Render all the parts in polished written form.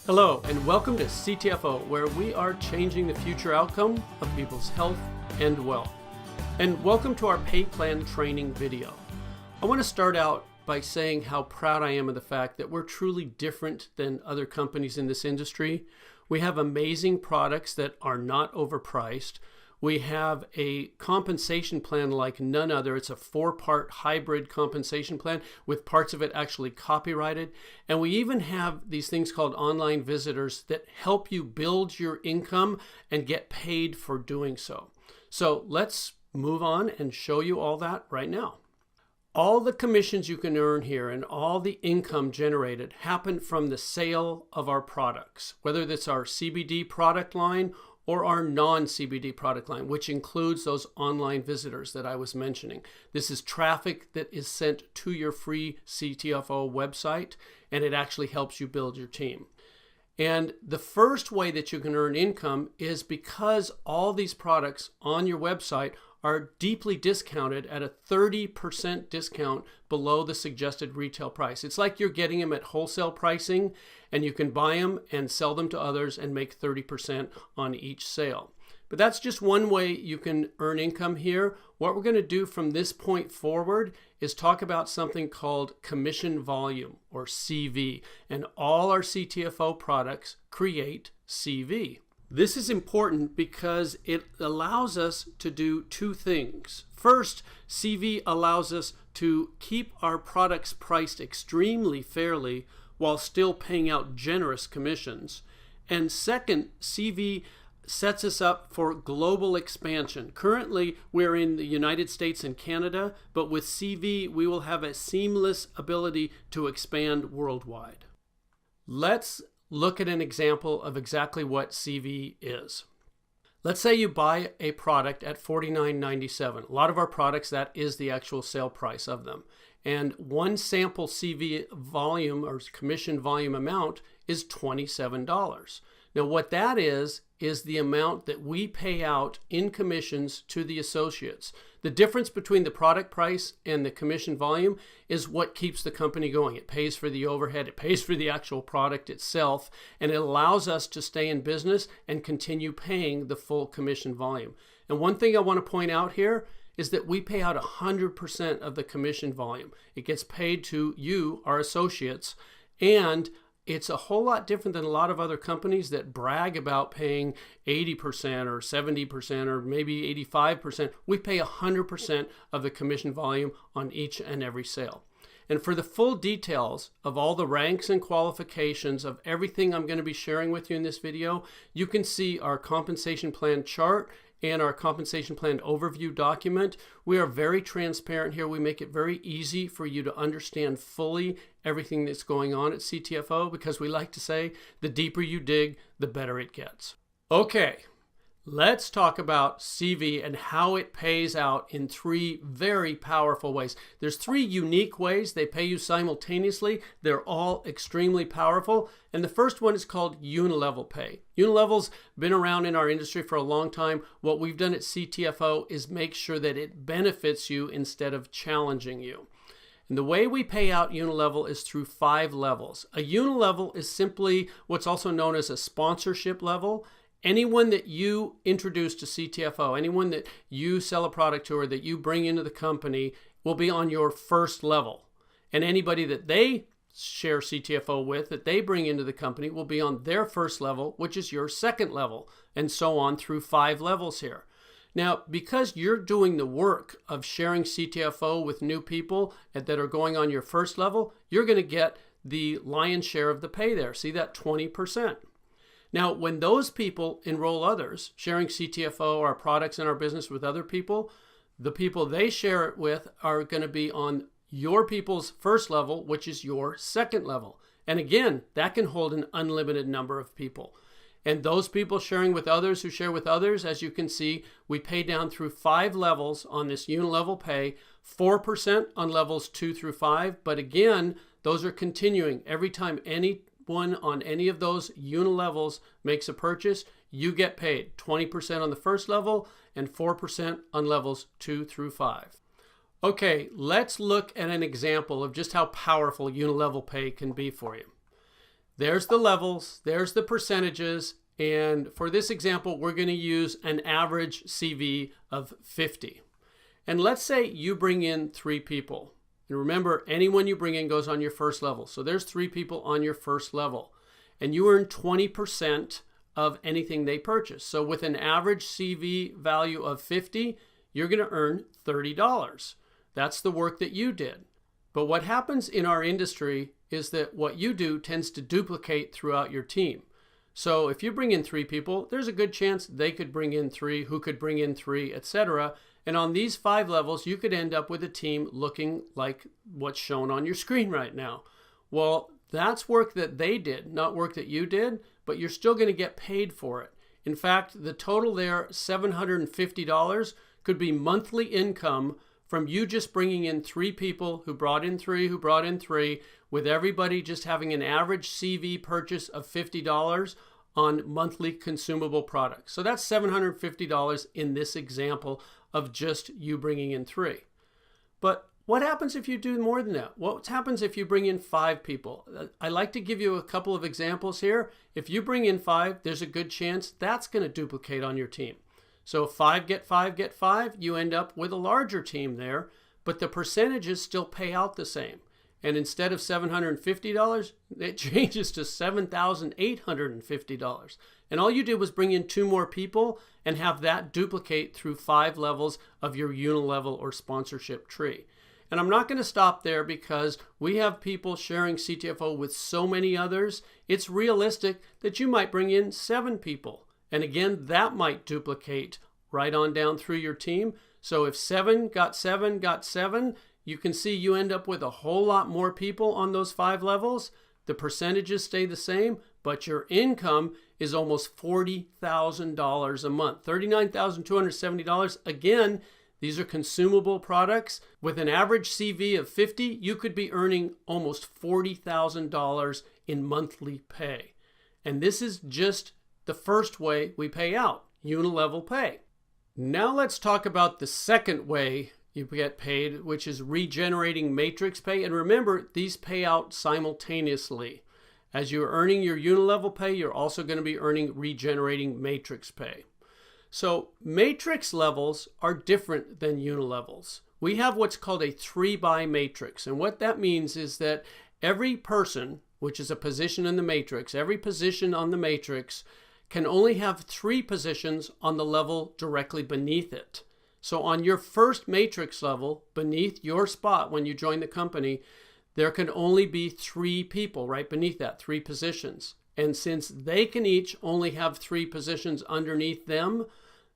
Hello, and welcome to CTFO, where we are changing the future outcome of people's health and wealth. And welcome to our pay plan training video. I want to start out by saying how proud I am of the fact that we're truly different than other companies in this industry. We have amazing products that are not overpriced. We have a compensation plan like none other. It's a 4-part hybrid compensation plan with parts of it actually copyrighted. And we even have these things called online visitors that help you build your income and get paid for doing so. So let's move on and show you all that right now. All the commissions you can earn here and all the income generated happen from the sale of our products, whether that's our CBD product line or our non-CBD product line, which includes those online visitors that I was mentioning. This is traffic that is sent to your free CTFO website, and it actually helps you build your team. And the first way that you can earn income is because all these products on your website are deeply discounted at a 30% discount below the suggested retail price. It's like you're getting them at wholesale pricing, and you can buy them and sell them to others and make 30% on each sale. But that's just one way you can earn income here. What we're going to do from this point forward is talk about something called commission volume, or CV, and all our CTFO products create CV. This is important because it allows us to do two things. First, CV allows us to keep our products priced extremely fairly while still paying out generous commissions. And second, CV sets us up for global expansion. Currently, we're in the United States and Canada, but with CV, we will have a seamless ability to expand worldwide. Let's look at an example of exactly what CV is. Let's say you buy a product at $49.97. A lot of our products, that is the actual sale price of them. And one sample CV volume or commission volume amount is $27. Now what that is the amount that we pay out in commissions to the associates. The difference between the product price and the commission volume is what keeps the company going. It pays for the overhead, it pays for the actual product itself, and it allows us to stay in business and continue paying the full commission volume. And one thing I want to point out here is that we pay out 100% of the commission volume. It gets paid to you, our associates, and it's a whole lot different than a lot of other companies that brag about paying 80% or 70% or maybe 85%. We pay 100% of the commission volume on each and every sale. And for the full details of all the ranks and qualifications of everything I'm going to be sharing with you in this video, you can see our compensation plan chart and our compensation plan overview document. We are very transparent here. We make it very easy for you to understand fully everything that's going on at CTFO, because we like to say the deeper you dig, the better it gets. Okay, let's talk about CV and how it pays out in 3 very powerful ways. There's 3 unique ways they pay you simultaneously. They're all extremely powerful. And the first one is called unilevel pay. Unilevel's been around in our industry for a long time. What we've done at CTFO is make sure that it benefits you instead of challenging you. And the way we pay out unilevel is through 5 levels. A unilevel is simply what's also known as a sponsorship level. Anyone that you introduce to CTFO, anyone that you sell a product to or that you bring into the company will be on your first level. And anybody that they share CTFO with, that they bring into the company, will be on their first level, which is your second level, and so on through 5 levels here. Now, because you're doing the work of sharing CTFO with new people that are going on your first level, you're going to get the lion's share of the pay there. See that 20%. Now, when those people enroll others, sharing CTFO, our products and our business with other people, the people they share it with are going to be on your people's first level, which is your second level. And again, that can hold an unlimited number of people. And those people sharing with others who share with others, as you can see, we pay down through 5 levels on this unilevel pay, 4% on levels 2 through 5. But again, those are continuing. Every time anyone on any of those unilevels makes a purchase, you get paid 20% on the first level and 4% on levels 2 through 5. Okay, let's look at an example of just how powerful unilevel pay can be for you. There's the levels, there's the percentages, and for this example, we're going to use an average CV of 50. And let's say you bring in 3 people. And remember, anyone you bring in goes on your first level. So there's 3 people on your first level. And you earn 20% of anything they purchase. So with an average CV value of 50, you're going to earn $30. That's the work that you did. But what happens in our industry is that what you do tends to duplicate throughout your team. So if you bring in 3 people, there's a good chance they could bring in 3, who could bring in 3, etc. And on these 5 levels, you could end up with a team looking like what's shown on your screen right now. Well, that's work that they did, not work that you did, but you're still going to get paid for it. In fact, the total there, $750, could be monthly income from you just bringing in 3 people who brought in 3, who brought in 3, with everybody just having an average CV purchase of $50 on monthly consumable products. So that's $750 in this example of just you bringing in 3. But what happens if you do more than that? What happens if you bring in 5 people? I like to give you a couple of examples here. If you bring in 5, there's a good chance that's going to duplicate on your team. So 5 get 5 get 5, you end up with a larger team there, but the percentages still pay out the same. And instead of $750, it changes to $7,850. And all you did was bring in 2 more people and have that duplicate through 5 levels of your unilevel or sponsorship tree. And I'm not going to stop there because we have people sharing CTFO with so many others. It's realistic that you might bring in 7 people. And again, that might duplicate right on down through your team. So if 7 got 7 got 7, you can see you end up with a whole lot more people on those 5 levels. The percentages stay the same, but your income is almost $40,000 a month, $39,270. Again, these are consumable products. With an average CV of 50, you could be earning almost $40,000 in monthly pay. And this is just the first way we pay out, unilevel pay. Now let's talk about the second way you get paid, which is regenerating matrix pay. And remember, these pay out simultaneously. As you're earning your unilevel pay, you're also going to be earning regenerating matrix pay. So matrix levels are different than unilevels. We have what's called a 3-by matrix. And what that means is that every person, which is a position in the matrix, every position on the matrix can only have 3 positions on the level directly beneath it. So on your first matrix level, beneath your spot when you join the company, there can only be 3 people right beneath that, 3 positions. And since they can each only have 3 positions underneath them,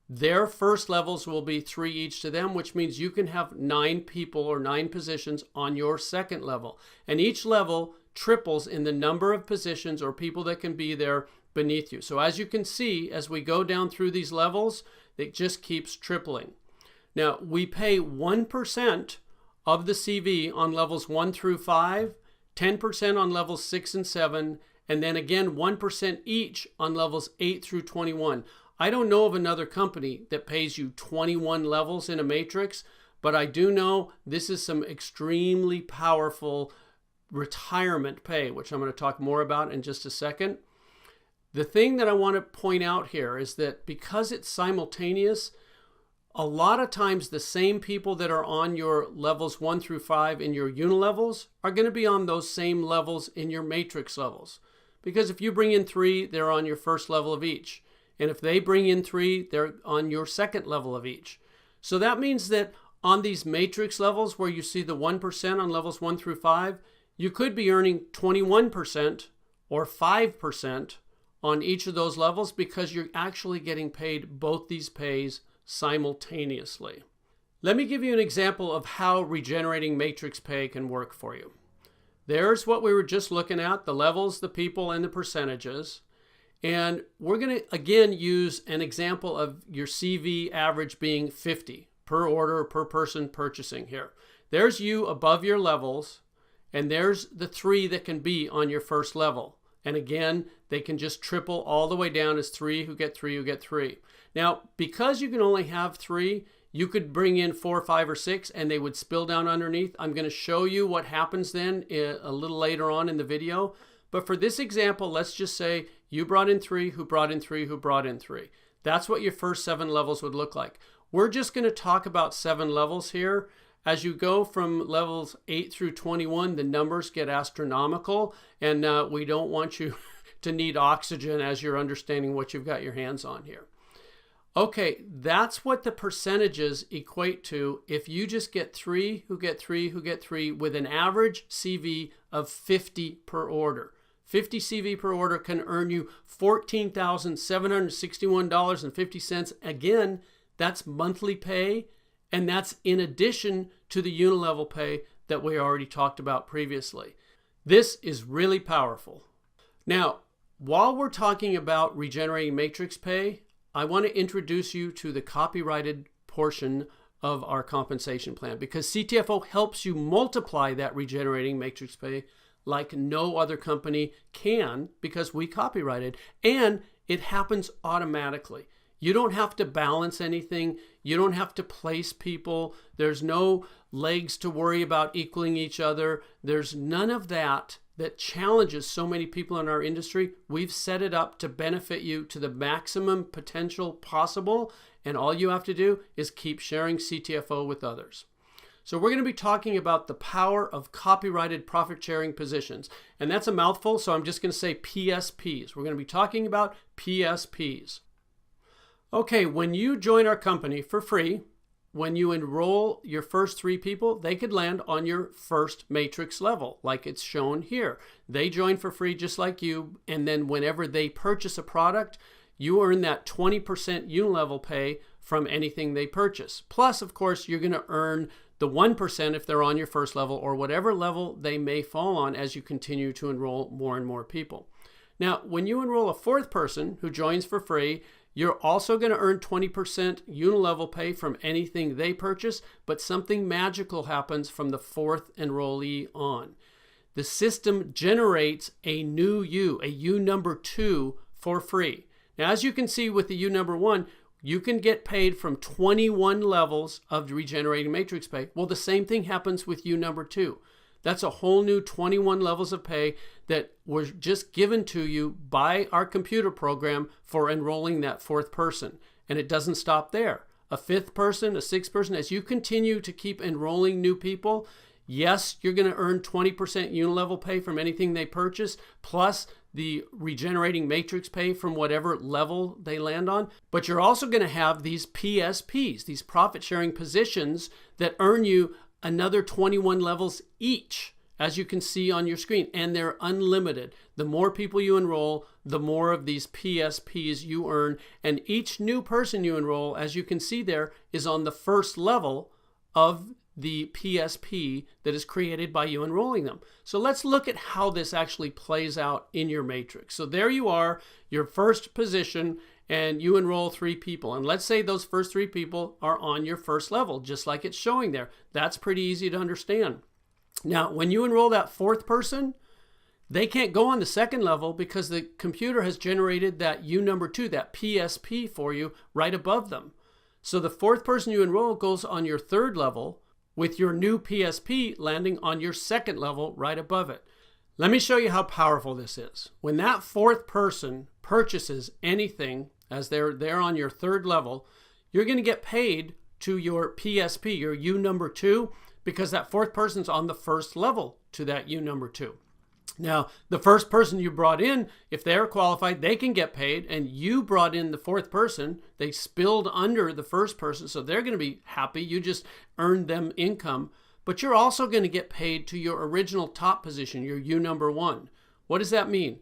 their first levels will be 3 each to them, which means you can have 9 people or 9 positions on your second level. And each level triples in the number of positions or people that can be there beneath you. So as you can see, as we go down through these levels, it just keeps tripling. Now, we pay 1% of the CV on levels 1 through 5, 10% on levels 6 and 7, and then again 1% each on levels 8 through 21. I don't know of another company that pays you 21 levels in a matrix, but I do know this is some extremely powerful retirement pay, which I'm going to talk more about in just a second. The thing that I want to point out here is that because it's simultaneous, a lot of times the same people that are on your levels 1 through 5 in your unilevels are going to be on those same levels in your matrix levels. Because if you bring in 3, they're on your first level of each. And if they bring in 3, they're on your second level of each. So that means that on these matrix levels where you see the 1% on levels 1 through 5, you could be earning 21% or 5% on each of those levels because you're actually getting paid both these pays simultaneously. Let me give you an example of how regenerating matrix pay can work for you. There's what we were just looking at, the levels, the people, and the percentages. And we're going to, again, use an example of your CV average being 50 per order, per person purchasing here. There's you above your levels, and there's the 3 that can be on your first level. And again, they can just triple all the way down as 3 who get 3 who get 3. Now, because you can only have 3, you could bring in 4, 5, or 6, and they would spill down underneath. I'm going to show you what happens then a little later on in the video. But for this example, let's just say you brought in 3, who brought in 3, who brought in 3. That's what your first 7 levels would look like. We're just going to talk about 7 levels here. As you go from levels 8 through 21, the numbers get astronomical, and we don't want you to need oxygen as you're understanding what you've got your hands on here. Okay, that's what the percentages equate to if you just get 3, who get 3, who get 3, with an average CV of 50 per order. 50 CV per order can earn you $14,761.50. Again, that's monthly pay, and that's in addition to the unilevel pay that we already talked about previously. This is really powerful. Now, while we're talking about regenerating matrix pay, I want to introduce you to the copyrighted portion of our compensation plan, because CTFO helps you multiply that regenerating matrix pay like no other company can, because we copyrighted, and it happens automatically. You don't have to balance anything. You don't have to place people. There's no legs to worry about equaling each other. There's none of that challenges so many people in our industry. We've set it up to benefit you to the maximum potential possible, and all you have to do is keep sharing CTFO with others. So we're going to be talking about the power of copyrighted profit sharing positions. And that's a mouthful, so I'm just going to say PSPs. We're going to be talking about PSPs. Okay, when you join our company for free, when you enroll your first 3 people, they could land on your first matrix level, like it's shown here. They join for free just like you, and then whenever they purchase a product, you earn that 20% unilevel pay from anything they purchase. Plus, of course, you're going to earn the 1% if they're on your first level, or whatever level they may fall on as you continue to enroll more and more people. Now, when you enroll a 4th person who joins for free, you're also going to earn 20% unilevel pay from anything they purchase, but something magical happens from the 4th enrollee on. The system generates a new U, a U number 2, for free. Now, as you can see with the U number 1, you can get paid from 21 levels of regenerating matrix pay. Well, the same thing happens with U number 2. That's a whole new 21 levels of pay that was just given to you by our computer program for enrolling that 4th person. And it doesn't stop there. A 5th person, a 6th person, as you continue to keep enrolling new people, yes, you're going to earn 20% unilevel pay from anything they purchase, plus the regenerating matrix pay from whatever level they land on. But you're also going to have these PSPs, these profit sharing positions, that earn you another 21 levels each, as you can see on your screen, and they're unlimited. The more people you enroll, the more of these PSPs you earn, and each new person you enroll, as you can see there, is on the first level of the PSP that is created by you enrolling them. So let's look at how this actually plays out in your matrix. So there you are, your first position, and you enroll 3 people. And let's say those first 3 people are on your first level, just like it's showing there. That's pretty easy to understand. Now, when you enroll that 4th person, they can't go on the 2nd level because the computer has generated that U number 2, that PSP for you right above them. So the 4th person you enroll goes on your 3rd level, with your new PSP landing on your 2nd level right above it. Let me show you how powerful this is. When that 4th person purchases anything, as they're there on your 3rd level, you're going to get paid to your PSP, your U number 2, because that 4th person's on the 1st level to that U number 2. Now, the first person you brought in, if they're qualified, they can get paid, and you brought in the 4th person. They spilled under the 1st person, so they're going to be happy. You just earned them income, but you're also going to get paid to your original top position, your U number 1. What does that mean?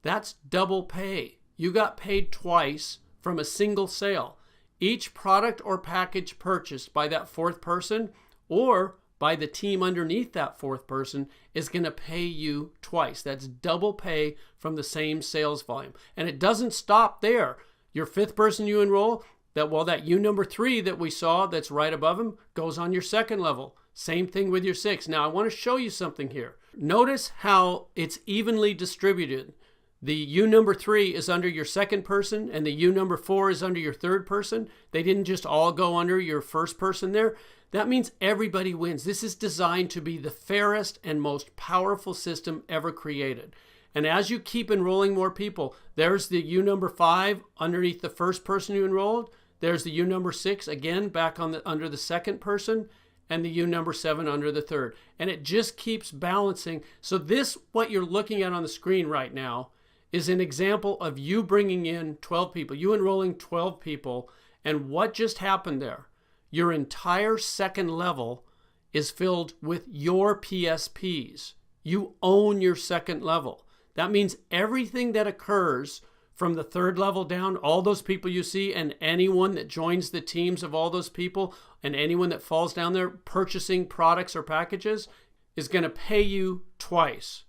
That's double pay. You got paid twice from a single sale. Each product or package purchased by that 4th person or by the team underneath that 4th person is going to pay you twice. That's double pay from the same sales volume. And it doesn't stop there. Your 5th person you enroll, that U number 3 that we saw that's right above him goes on your 2nd level. Same thing with your 6th. Now I want to show you something here. Notice how it's evenly distributed. The U number 3 is under your 2nd person, and the U number 4 is under your 3rd person. They didn't just all go under your 1st person there. That means everybody wins. This is designed to be the fairest and most powerful system ever created. And as you keep enrolling more people, there's the U number 5 underneath the first person you enrolled. There's the U number 6 again back on under the second person, and the U number 7 under the third. And it just keeps balancing. So this, what you're looking at on the screen right now, is an example of you bringing in 12 people, you enrolling 12 people. And what just happened there? Your entire second level is filled with your PSPs. You own your second level. That means everything that occurs from the third level down, all those people you see, and anyone that joins the teams of all those people, and anyone that falls down there purchasing products or packages, is going to pay you twice.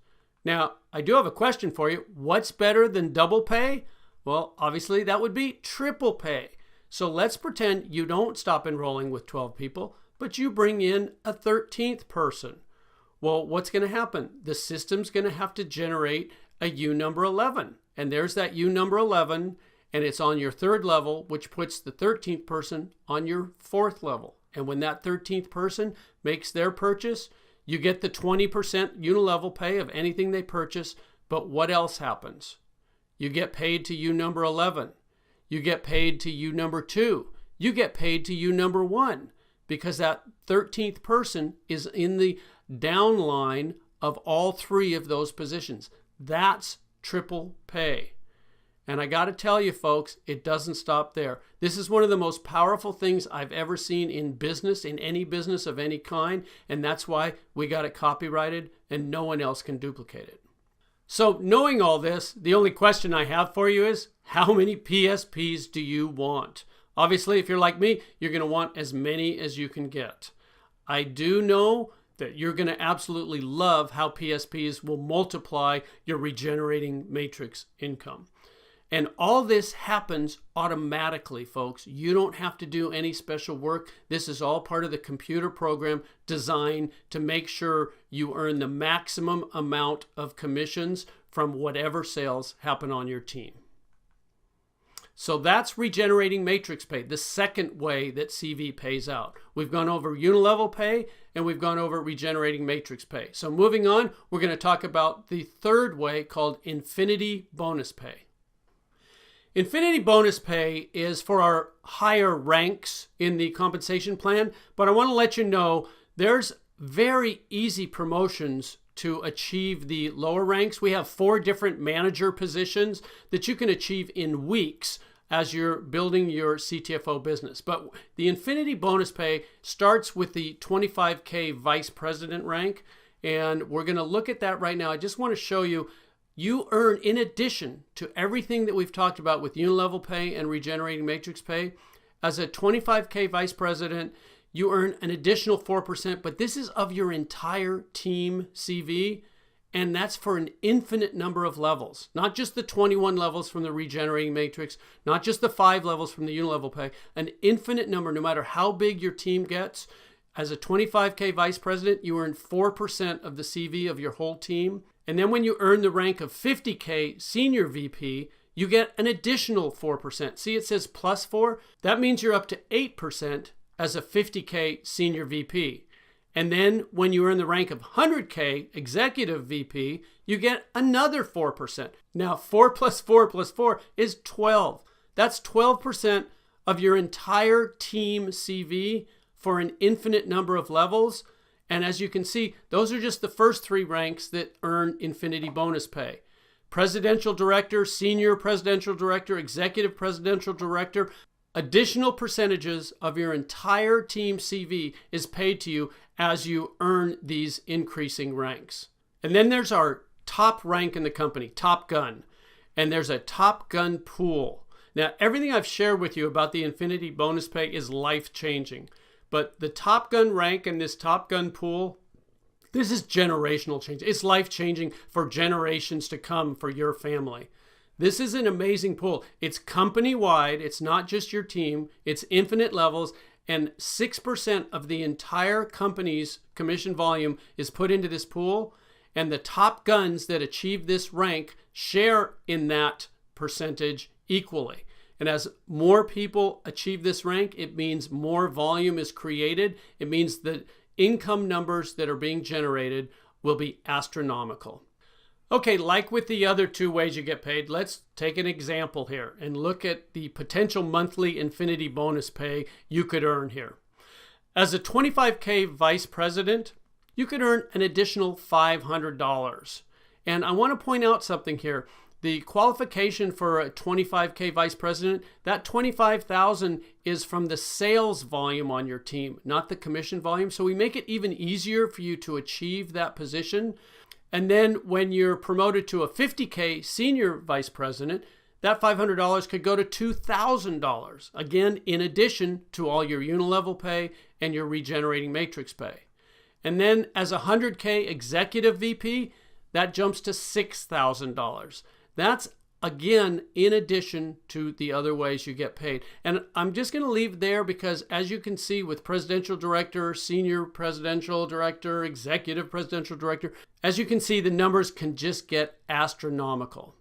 Now, I do have a question for you. What's better than double pay? Well, obviously that would be triple pay. So let's pretend you don't stop enrolling with 12 people, but you bring in a 13th person. Well, what's going to happen? The system's going to have to generate a U number 11. And there's that U number 11, and it's on your third level, which puts the 13th person on your fourth level. And when that 13th person makes their purchase, you get the 20% unilevel pay of anything they purchase. But what else happens? You get paid to U number 11. You get paid to U number 2. You get paid to U number 1, because that 13th person is in the downline of all three of those positions. That's triple pay. And I got to tell you, folks, it doesn't stop there. This is one of the most powerful things I've ever seen in business, in any business of any kind. And that's why we got it copyrighted and no one else can duplicate it. So knowing all this, the only question I have for you is, how many PSPs do you want? Obviously, if you're like me, you're going to want as many as you can get. I do know that you're going to absolutely love how PSPs will multiply your regenerating matrix income. And all this happens automatically, folks. You don't have to do any special work. This is all part of the computer program designed to make sure you earn the maximum amount of commissions from whatever sales happen on your team. So that's regenerating matrix pay, the second way that CV pays out. We've gone over unilevel pay and we've gone over regenerating matrix pay. So moving on, we're going to talk about the third way called infinity bonus pay. Infinity bonus pay is for our higher ranks in the compensation plan, but I want to let you know there's very easy promotions to achieve the lower ranks. We have 4 different manager positions that you can achieve in weeks as you're building your CTFO business. But the infinity bonus pay starts with the 25K vice president rank, and we're going to look at that right now. I just want to show you, you earn, in addition to everything that we've talked about with unilevel pay and regenerating matrix pay, as a 25K vice president, you earn an additional 4%, but this is of your entire team CV, and that's for an infinite number of levels, not just the 21 levels from the regenerating matrix, not just the 5 levels from the unilevel pay, an infinite number, no matter how big your team gets. As a 25K vice president, you earn 4% of the CV of your whole team. And then when you earn the rank of 50K senior VP, you get an additional 4%. See, it says plus 4. That means you're up to 8% as a 50K senior VP. And then when you earn the rank of 100K executive VP, you get another 4%. Now 4 plus 4 plus 4 is 12. That's 12% of your entire team CV for an infinite number of levels. And as you can see, those are just the first 3 ranks that earn infinity bonus pay. Presidential director, senior presidential director, executive presidential director. Additional percentages of your entire team CV is paid to you as you earn these increasing ranks. And then there's our top rank in the company, Top Gun. And there's a Top Gun pool. Now, everything I've shared with you about the infinity bonus pay is life-changing. But the Top Gun rank and this Top Gun pool, this is generational change. It's life-changing for generations to come for your family. This is an amazing pool. It's company-wide. It's not just your team. It's infinite levels. And 6% of the entire company's commission volume is put into this pool. And the top guns that achieve this rank share in that percentage equally. And as more people achieve this rank, it means more volume is created. It means the income numbers that are being generated will be astronomical. Okay, like with the other two ways you get paid, let's take an example here and look at the potential monthly infinity bonus pay you could earn here. As a 25K vice president, you could earn an additional $500. And I want to point out something here. The qualification for a 25K vice president, that $25,000 is from the sales volume on your team, not the commission volume. So we make it even easier for you to achieve that position. And then when you're promoted to a 50K senior vice president, that $500 could go to $2,000, again, in addition to all your unilevel pay and your regenerating matrix pay. And then as a 100K executive VP, that jumps to $6,000. That's, again, in addition to the other ways you get paid. And I'm just going to leave there because, as you can see with presidential director, senior presidential director, executive presidential director, as you can see, the numbers can just get astronomical.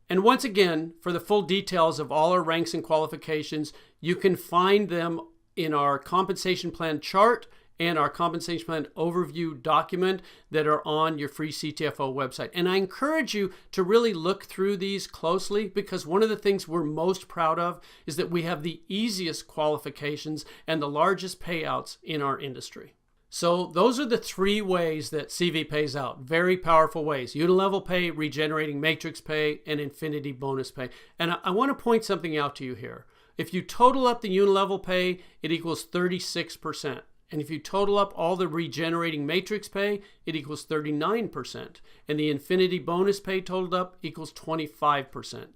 And once again, for the full details of all our ranks and qualifications, you can find them in our compensation plan chart and our compensation plan overview document that are on your free CTFO website. And I encourage you to really look through these closely, because one of the things we're most proud of is that we have the easiest qualifications and the largest payouts in our industry. So those are the three ways that CV pays out. Very powerful ways: unilevel pay, regenerating matrix pay, and infinity bonus pay. And I want to point something out to you here. If you total up the unilevel pay, it equals 36%. And if you total up all the regenerating matrix pay, it equals 39%. And the infinity bonus pay totaled up equals 25%.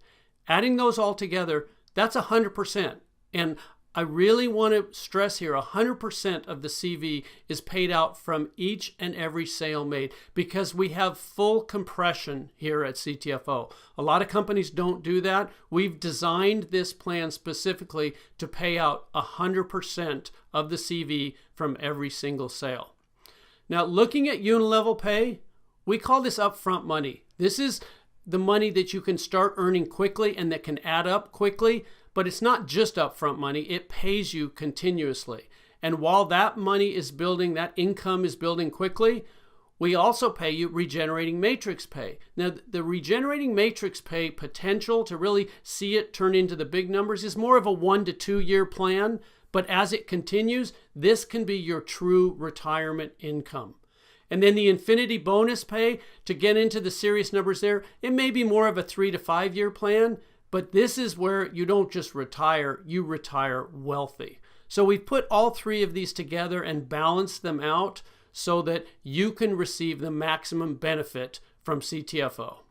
Adding those all together, that's 100%. And I really want to stress here, 100% of the CV is paid out from each and every sale made, because we have full compression here at CTFO. A lot of companies don't do that. We've designed this plan specifically to pay out 100% of the CV from every single sale. Now, looking at unilevel pay, we call this upfront money. This is the money that you can start earning quickly and that can add up quickly. But it's not just upfront money, it pays you continuously. And while that money is building, that income is building quickly, we also pay you regenerating matrix pay. Now, the regenerating matrix pay potential to really see it turn into the big numbers is more of a 1 to 2 year plan. But as it continues, this can be your true retirement income. And then the infinity bonus pay, to get into the serious numbers there, it may be more of a 3 to 5 year plan. But this is where you don't just retire, you retire wealthy. So we've put all three of these together and balanced them out so that you can receive the maximum benefit from CTFO.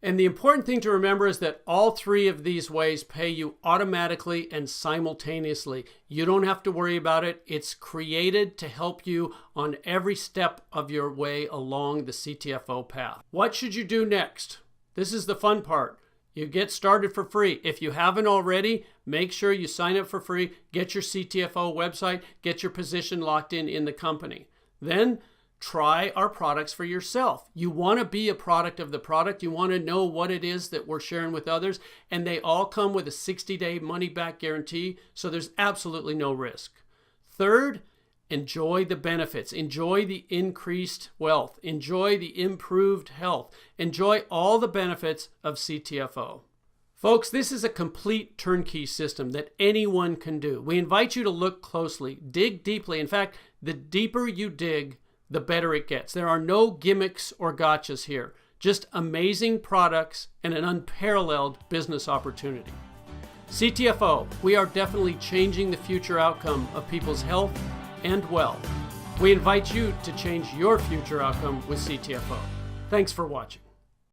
And the important thing to remember is that all three of these ways pay you automatically and simultaneously. You don't have to worry about it. It's created to help you on every step of your way along the CTFO path. What should you do next? This is the fun part. You get started for free. If you haven't already, make sure you sign up for free, get your CTFO website, get your position locked in the company. Then try our products for yourself. You want to be a product of the product. You want to know what it is that we're sharing with others. And they all come with a 60-day money-back guarantee, so there's absolutely no risk. Third, enjoy the benefits. Enjoy the increased wealth. Enjoy the improved health. Enjoy all the benefits of CTFO. Folks, this is a complete turnkey system that anyone can do. We invite you to look closely, dig deeply. In fact, the deeper you dig, the better it gets. There are no gimmicks or gotchas here. Just amazing products and an unparalleled business opportunity. CTFO, we are definitely changing the future outcome of people's health and wealth. We invite you to change your future outcome with CTFO. Thanks for watching.